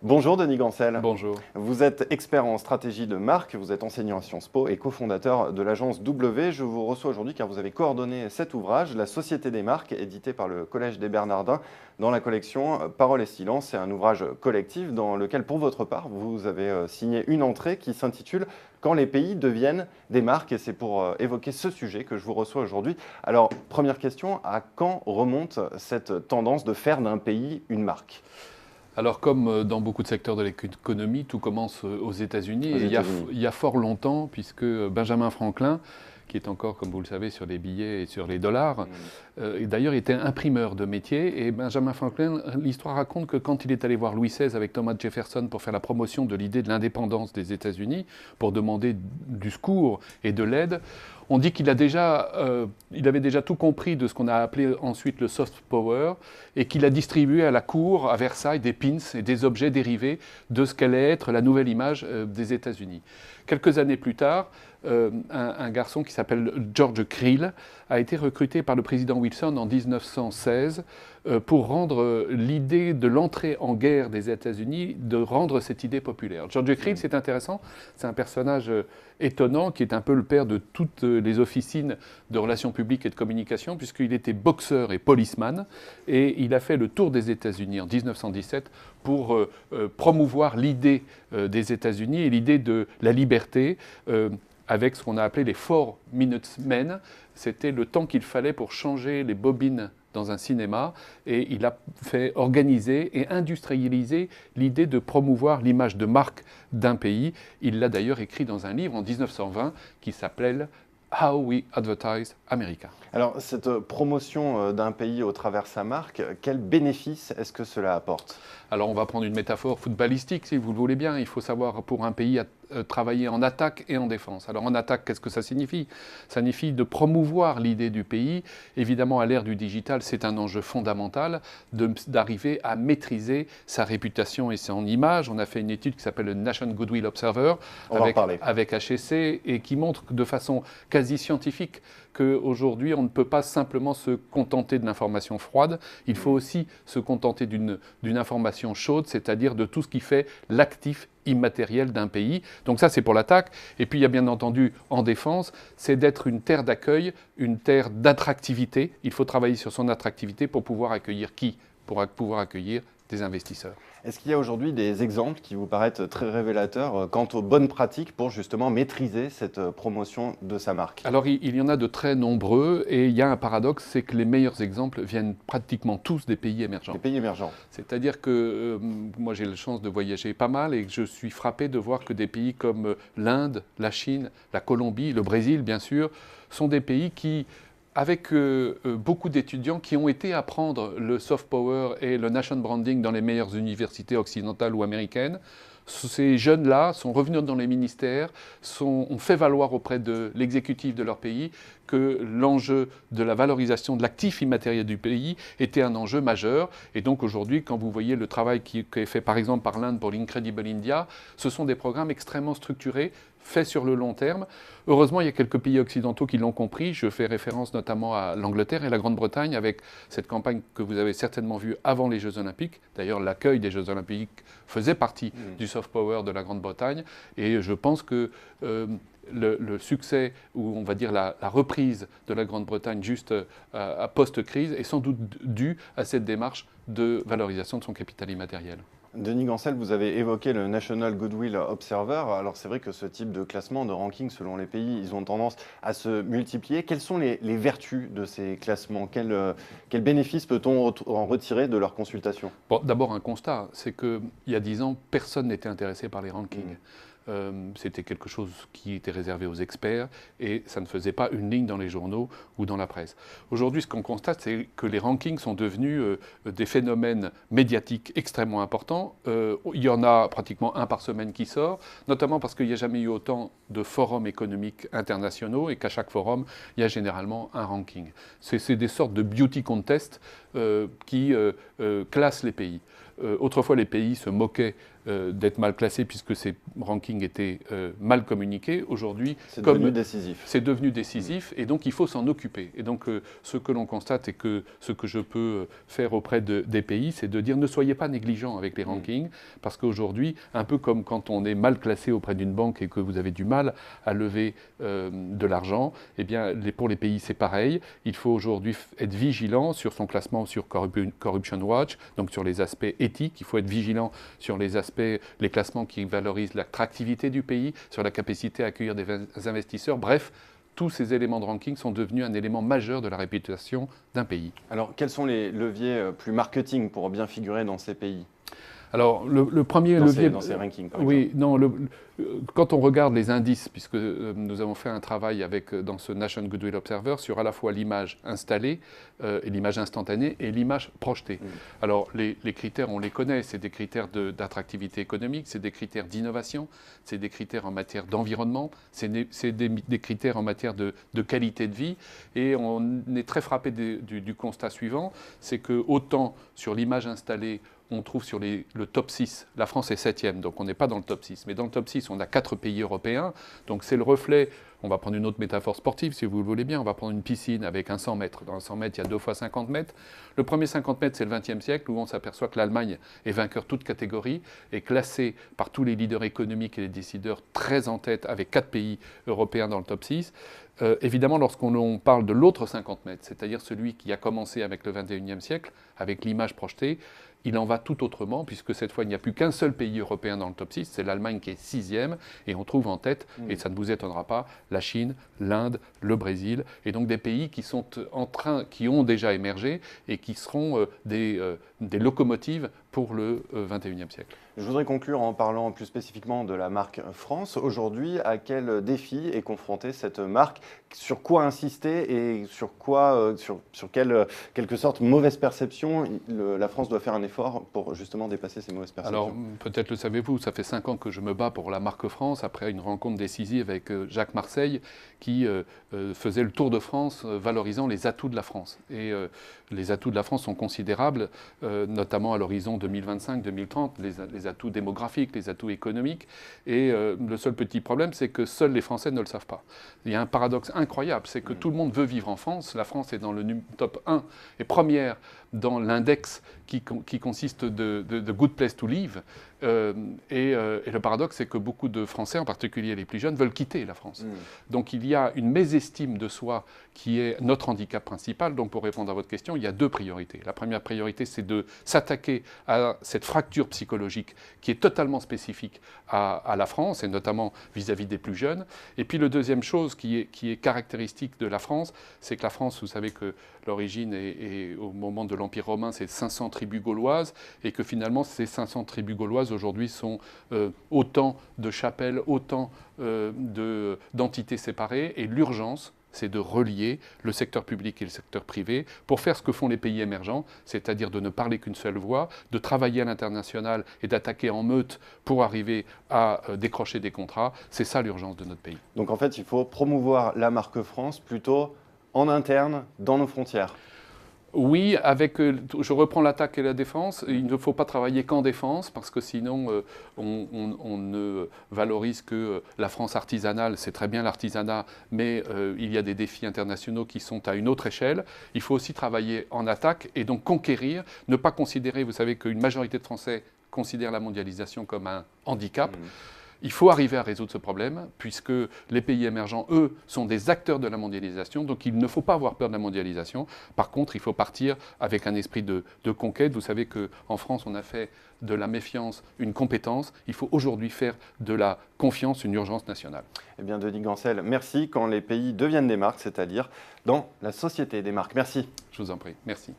Bonjour Denis Gancel. Bonjour. Vous êtes expert en stratégie de marque, vous êtes enseignant à Sciences Po et cofondateur de l'agence W. Je vous reçois aujourd'hui car vous avez coordonné cet ouvrage, La Société des marques, édité par le Collège des Bernardins dans la collection Parole et Silence. C'est un ouvrage collectif dans lequel, pour votre part, vous avez signé une entrée qui s'intitule Quand les pays deviennent des marques, et c'est pour évoquer ce sujet que je vous reçois aujourd'hui. Alors, première question, à quand remonte cette tendance de faire d'un pays une marque ? Alors, comme dans beaucoup de secteurs de l'économie, tout commence aux États-Unis. Aux Et États-Unis. il y a fort longtemps, puisque Benjamin Franklin, qui est encore, comme vous le savez, sur les billets et sur les dollars, et d'ailleurs était imprimeur de métier. Et Benjamin Franklin, l'histoire raconte que quand il est allé voir Louis XVI avec Thomas Jefferson pour faire la promotion de l'idée de l'indépendance des États-Unis, pour demander du secours et de l'aide, on dit qu'il il avait déjà tout compris de ce qu'on a appelé ensuite le soft power et qu'il a distribué à la cour, à Versailles, des pins et des objets dérivés de ce qu'allait être la nouvelle image des États-Unis. Quelques années plus tard, un garçon qui s'appelle George Creel a été recruté par le président Wilson en 1916 pour rendre l'idée de l'entrée en guerre des États-Unis, de rendre cette idée populaire. George Creel, c'est intéressant, c'est un personnage étonnant qui est un peu le père de toutes les officines de relations publiques et de communication, puisqu'il était boxeur et policeman, et il a fait le tour des États-Unis en 1917 pour promouvoir l'idée des États-Unis et l'idée de la liberté, avec ce qu'on a appelé les 4 Minutemen. C'était le temps qu'il fallait pour changer les bobines dans un cinéma, et il a fait organiser et industrialiser l'idée de promouvoir l'image de marque d'un pays. Il l'a d'ailleurs écrit dans un livre en 1920 qui s'appelle How We Advertise America. Alors, cette promotion d'un pays au travers sa marque, quel bénéfice est-ce que cela apporte ? Alors, on va prendre une métaphore footballistique, si vous le voulez bien. Il faut savoir, pour un pays, travailler en attaque et en défense. Alors, en attaque, qu'est-ce que ça signifie ? Ça signifie de promouvoir l'idée du pays. Évidemment, à l'ère du digital, c'est un enjeu fondamental d'arriver à maîtriser sa réputation et son image. On a fait une étude qui s'appelle le National Goodwill Observer avec HEC et qui montre de façon quasi scientifique qu'aujourd'hui, on ne peut pas simplement se contenter de l'information froide. Il faut aussi se contenter d'une information chaude, c'est-à-dire de tout ce qui fait l'actif immatériel d'un pays. Donc ça, c'est pour l'attaque. Et puis, il y a bien entendu, en défense, c'est d'être une terre d'accueil, une terre d'attractivité. Il faut travailler sur son attractivité pour pouvoir accueillir qui ? Pour pouvoir accueillir des investisseurs. Est-ce qu'il y a aujourd'hui des exemples qui vous paraissent très révélateurs quant aux bonnes pratiques pour justement maîtriser cette promotion de sa marque ? Alors, il y en a de très nombreux, et il y a un paradoxe, c'est que les meilleurs exemples viennent pratiquement tous des pays émergents. Des pays émergents. C'est-à-dire que moi, j'ai la chance de voyager pas mal, et que je suis frappé de voir que des pays comme l'Inde, la Chine, la Colombie, le Brésil, bien sûr, sont des pays qui, avec beaucoup d'étudiants qui ont été apprendre le soft power et le nation branding dans les meilleures universités occidentales ou américaines. Ces jeunes-là sont revenus dans les ministères, ont fait valoir auprès de l'exécutif de leur pays que l'enjeu de la valorisation de l'actif immatériel du pays était un enjeu majeur. Et donc aujourd'hui, quand vous voyez le travail qui est fait par exemple par l'Inde pour l'Incredible India, ce sont des programmes extrêmement structurés, faits sur le long terme. Heureusement, il y a quelques pays occidentaux qui l'ont compris. Je fais référence notamment à l'Angleterre et la Grande-Bretagne avec cette campagne que vous avez certainement vue avant les Jeux Olympiques. D'ailleurs, l'accueil des Jeux Olympiques faisait partie du soft power de la Grande-Bretagne. Et je pense que le succès, ou on va dire la reprise de la Grande-Bretagne juste à post-crise, est sans doute due à cette démarche de valorisation de son capital immatériel. Denis Gancel, vous avez évoqué le National Goodwill Observer. Alors c'est vrai que ce type de classement, de ranking selon les pays, ils ont tendance à se multiplier. Quelles sont les vertus de ces classements ? Quel bénéfice peut-on en retirer de leur consultation ? Bon, d'abord, un constat, c'est qu'il y a 10 ans, personne n'était intéressé par les rankings. C'était quelque chose qui était réservé aux experts et ça ne faisait pas une ligne dans les journaux ou dans la presse. Aujourd'hui, ce qu'on constate, c'est que les rankings sont devenus des phénomènes médiatiques extrêmement importants. Il y en a pratiquement un par semaine qui sort, notamment parce qu'il n'y a jamais eu autant de forums économiques internationaux et qu'à chaque forum, il y a généralement un ranking. C'est des sortes de beauty contests qui classent les pays. Autrefois, les pays se moquaient d'être mal classés puisque ces rankings étaient mal communiqués. Aujourd'hui, c'est devenu décisif. C'est devenu décisif et donc il faut s'en occuper. Et donc ce que l'on constate et ce que je peux faire auprès des pays, c'est de dire ne soyez pas négligents avec les rankings parce qu'aujourd'hui, un peu comme quand on est mal classé auprès d'une banque et que vous avez du mal à lever de l'argent, eh bien pour les pays c'est pareil. Il faut aujourd'hui être vigilant sur son classement sur Corruption Watch, donc sur les aspects éthiques. Il faut être vigilant sur les classements qui valorisent l'attractivité du pays, sur la capacité à accueillir des investisseurs. Bref, tous ces éléments de ranking sont devenus un élément majeur de la réputation d'un pays. Alors, quels sont les leviers plus marketing pour bien figurer dans ces pays ? Alors, le premier levier... Dans ces rankings, par oui, exemple. non, quand on regarde les indices, puisque nous avons fait un travail dans ce Nation Goodwill Observer sur à la fois l'image installée, et l'image instantanée et l'image projetée. Alors, les critères, on les connaît, c'est des critères d'attractivité économique, c'est des critères d'innovation, c'est des critères en matière d'environnement, c'est des critères en matière de qualité de vie, et on est très frappé du constat suivant, c'est que autant sur l'image installée, on trouve sur le top 6, la France est 7e, donc on n'est pas dans le top 6. Mais dans le top 6, on a 4 pays européens. Donc c'est le reflet, on va prendre une autre métaphore sportive si vous le voulez bien, on va prendre une piscine avec un 100 mètres. Dans un 100 mètres, il y a 2 fois 50 mètres. Le premier 50 mètres, c'est le XXe siècle, où on s'aperçoit que l'Allemagne est vainqueur toute catégorie, est classée par tous les leaders économiques et les décideurs très en tête, avec 4 pays européens dans le top 6. Évidemment, lorsqu'on parle de l'autre 50 mètres, c'est-à-dire celui qui a commencé avec le XXIe siècle, avec l'image projetée, il en va tout autrement, puisque cette fois, il n'y a plus qu'un seul pays européen dans le top 6, c'est l'Allemagne qui est 6e, et on trouve en tête, et ça ne vous étonnera pas, la Chine, l'Inde, le Brésil, et donc des pays qui sont qui ont déjà émergé et qui seront des locomotives pour le XXIe siècle. Je voudrais conclure en parlant plus spécifiquement de la marque France. Aujourd'hui, à quel défi est confrontée cette marque ? Sur quoi insister et sur quelle, quelque sorte, mauvaise perception la France doit faire un effort pour justement dépasser ces mauvaises perceptions ? Alors, peut-être le savez-vous, ça fait 5 ans que je me bats pour la marque France, après une rencontre décisive avec Jacques Marseille, qui faisait le tour de France valorisant les atouts de la France. Et les atouts de la France sont considérables, notamment à l'horizon 2025-2030, les atouts démographiques, les atouts économiques. Et le seul petit problème, c'est que seuls les Français ne le savent pas. Il y a un paradoxe incroyable, c'est que tout le monde veut vivre en France. La France est dans le top 1 et première dans l'index qui consiste de Good Place to Live. Et le paradoxe, c'est que beaucoup de Français, en particulier les plus jeunes, veulent quitter la France. Donc il y a une mésestime de soi qui est notre handicap principal. Donc pour répondre à votre question, il y a 2 priorités. La première priorité, c'est de s'attaquer à cette fracture psychologique qui est totalement spécifique à la France, et notamment vis-à-vis des plus jeunes. Et puis la deuxième chose qui est caractéristique de la France, c'est que la France, vous savez que l'origine est au moment de l'Empire romain, c'est 500 tribus gauloises, et que finalement ces 500 tribus gauloises aujourd'hui sont autant de chapelles, autant d'entités séparées, et l'urgence, c'est de relier le secteur public et le secteur privé pour faire ce que font les pays émergents, c'est-à-dire de ne parler qu'une seule voix, de travailler à l'international et d'attaquer en meute pour arriver à décrocher des contrats. C'est ça l'urgence de notre pays. Donc en fait, il faut promouvoir la marque France plutôt en interne, dans nos frontières. Oui, je reprends l'attaque et la défense. Il ne faut pas travailler qu'en défense, parce que sinon on ne valorise que la France artisanale. C'est très bien l'artisanat, mais il y a des défis internationaux qui sont à une autre échelle. Il faut aussi travailler en attaque et donc conquérir, ne pas considérer, vous savez qu'une majorité de Français considèrent la mondialisation comme un handicap. Il faut arriver à résoudre ce problème, puisque les pays émergents, eux, sont des acteurs de la mondialisation, donc il ne faut pas avoir peur de la mondialisation. Par contre, il faut partir avec un esprit de conquête. Vous savez qu'en France, on a fait de la méfiance une compétence. Il faut aujourd'hui faire de la confiance une urgence nationale. Eh bien, Denis Gancel, merci. Quand les pays deviennent des marques, c'est-à-dire dans la société des marques. Merci. Je vous en prie. Merci.